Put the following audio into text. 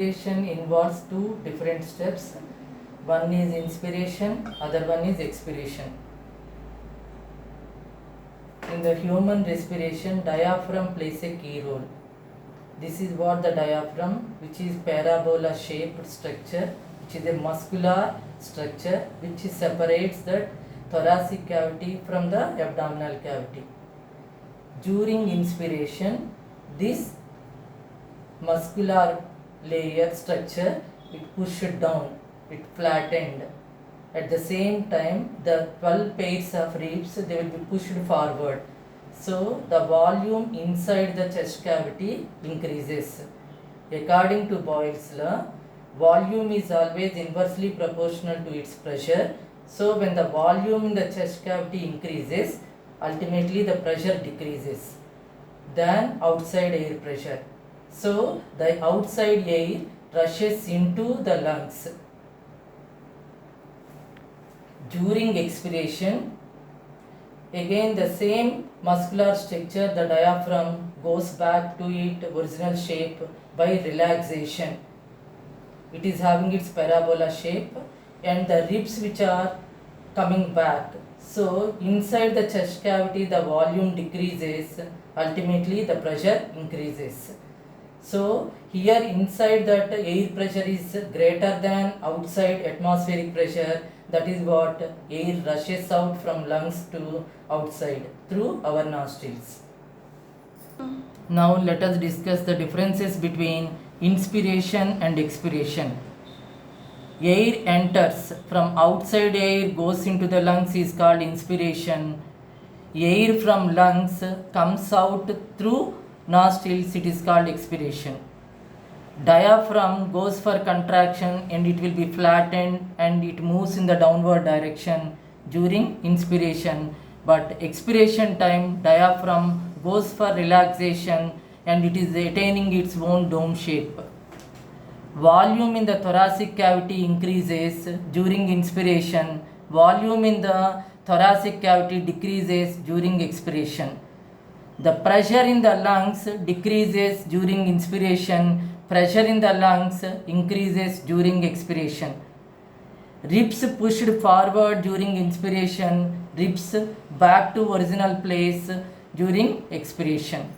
Inspiration involves two different steps. One is inspiration, other one is expiration. In the human respiration, diaphragm plays a key role. This is what the diaphragm, which is parabola shaped structure, which is a muscular structure which separates the thoracic cavity from the abdominal cavity. During inspiration, this muscular layer structure, it pushed down, it flattened. At the same time, the 12 pairs of ribs, they will be pushed forward. So the volume inside the chest cavity increases. According to Boyle's law, volume is always inversely proportional to its pressure. So when the volume in the chest cavity increases, ultimately the pressure decreases than outside air pressure. So the outside air rushes into the lungs. During expiration, again the same muscular structure, the diaphragm, goes back to its original shape by relaxation. It is having its parabola shape and the ribs which are coming back. So inside the chest cavity the volume decreases, ultimately the pressure increases. So here inside that air pressure is greater than outside atmospheric pressure. That is what air rushes out from lungs to outside through our nostrils. Now let us discuss the differences between inspiration and expiration. Air enters from outside, air goes into the lungs is called inspiration. Air from lungs comes out through nostrils, it is called expiration. Diaphragm goes for contraction and it will be flattened and it moves in the downward direction during inspiration, but expiration time diaphragm goes for relaxation and it is attaining its own dome shape. Volume in the thoracic cavity increases during inspiration, volume in the thoracic cavity decreases during expiration. The pressure in the lungs decreases during inspiration, pressure in the lungs increases during expiration. Ribs pushed forward during inspiration, ribs back to original place during expiration.